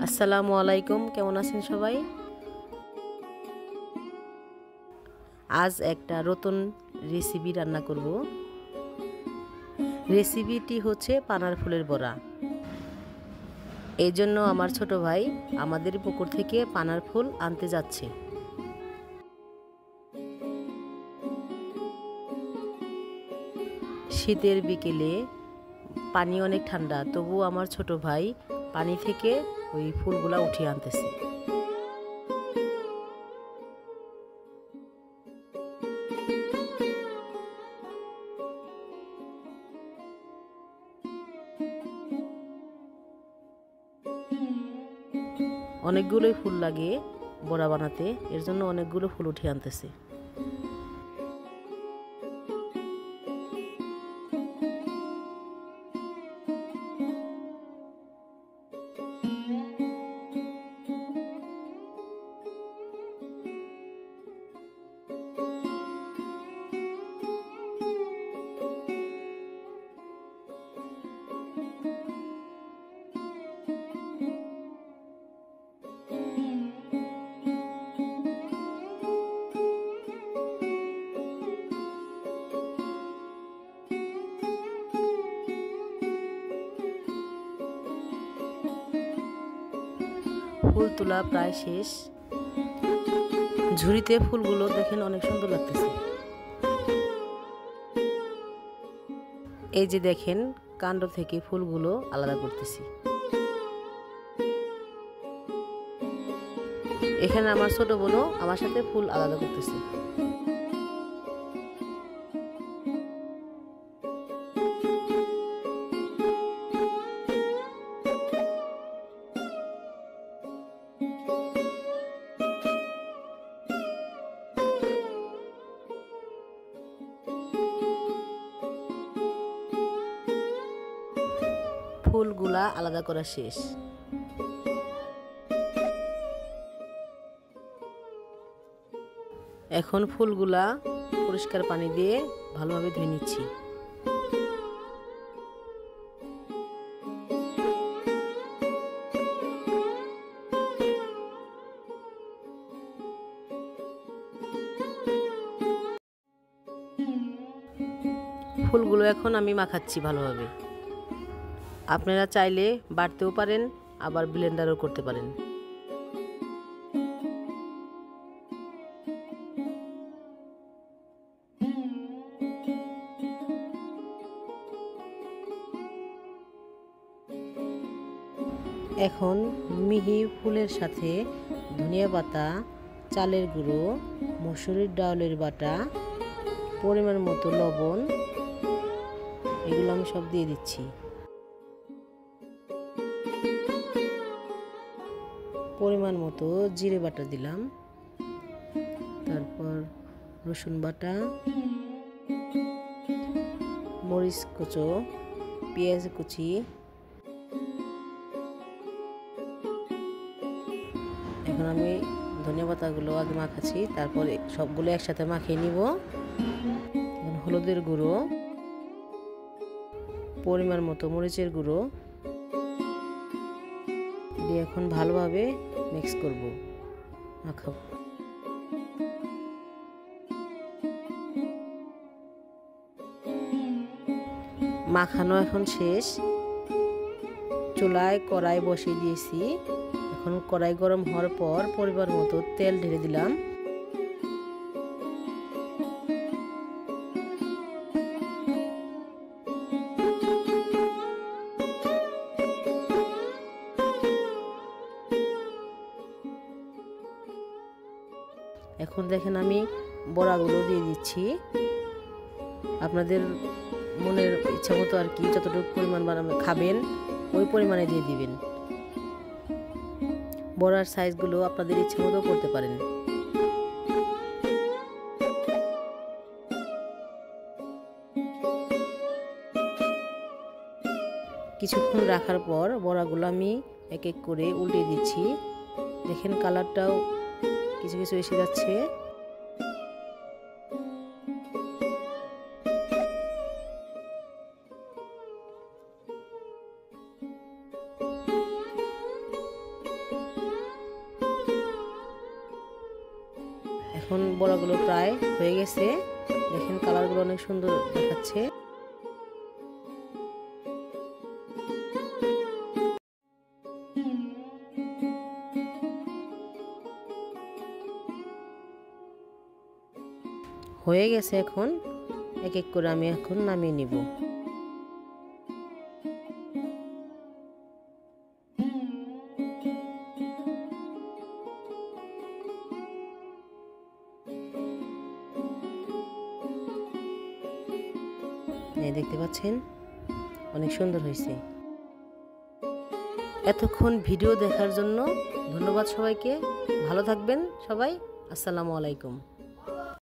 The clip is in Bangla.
আসসালামু আলাইকুম, কেমন আছেন সবাই? আজ একটা নতুন রেসিপি রান্না করব। রেসিপিটি হচ্ছে পানার ফুলের বড়া। এই জন্য আমার ছোট ভাই আমাদের পুকুর থেকে পানার ফুল আনতে যাচ্ছে। শীতের বিকেলে পানি অনেক ঠান্ডা, তবু আমার ছোট ভাই পানি থেকে ওই ফুলগুলা উঠিয়ে আনতেছে। অনেকগুলোই ফুল লাগে বড়া বানাতে, এর জন্য অনেকগুলো ফুল উঠিয়ে আনতেছে। ফুল তোলা প্রায় শেষ। ঝুড়িতে ফুলগুলো দেখেন অনেক সুন্দর লাগতেছে। এই যে দেখেন, কাণ্ড থেকে ফুলগুলো আলাদা করতেছি। এখানে আমার ছোট বোনও আমার সাথে ফুল আলাদা করতেছে। ফুলগুলা আলাদা করা শেষ। এখন ফুলগুলা পরিষ্কার পানি দিয়ে ভালোভাবে ধুয়ে নিচ্ছি। ফুলগুলো এখন আমি মাখাচ্ছি ভালোভাবে। আপনারা চাইলে বাটতেও পারেন, আবার ব্লেন্ডারও করতে পারেন। এখন মিহি ফুলের সাথে ধনিয়া পাতা, চালের গুঁড়ো, মসুরির ডাউলের বাটা, পরিমাণ মতো লবণ, এগুলো আমি সব দিয়ে দিচ্ছি। পরিমাণ মতো জিরে বাটা দিলাম, তারপর রসুন বাটা, মরিচ কুচো, পেঁয়াজ কুচি। এখন আমি ধনিয়া পাতাগুলো আগে মাখাচ্ছি, তারপর সবগুলো একসাথে মাখিয়ে নিব। হলুদের গুঁড়ো, পরিমাণ মতো মরিচের গুঁড়ো দিয়ে এখন ভালোভাবে মিক্স করব, মাখাবো। মাখানো এখন শেষ। চুলায় কড়াই বসিয়ে দিয়েছি। এখন কড়াই গরম হওয়ার পর পরিমাণ মতো তেল ঢেলে দিলাম। এখন দেখেন আমি বড়াগুলো দিয়ে দিচ্ছি। আপনাদের মনের ইচ্ছা মতো আর কি, যতটুকু পরিমাণ খাবেন ওই পরিমাণে দিয়ে দিবেন। বড়ার সাইজগুলো আপনাদের ইচ্ছা মতো করতে পারেন। কিছুক্ষণ রাখার পর বড়াগুলো আমি এক এক করে উল্টে দিচ্ছি। দেখেন কালারটাও কিছু কিছু এসে যাচ্ছে। এখন বড়াগুলো প্রায় হয়ে গেছে, দেখেন কালারগুলো অনেক সুন্দর দেখাচ্ছে। হয়ে গেছে, এখন এক এক করে আমি এখন নামিয়ে নিব। এই দেখতে পাচ্ছেন অনেক সুন্দর হয়েছে। এতক্ষণ ভিডিও দেখার জন্য ধন্যবাদ সবাইকে। ভালো থাকবেন সবাই। আসসালামু আলাইকুম।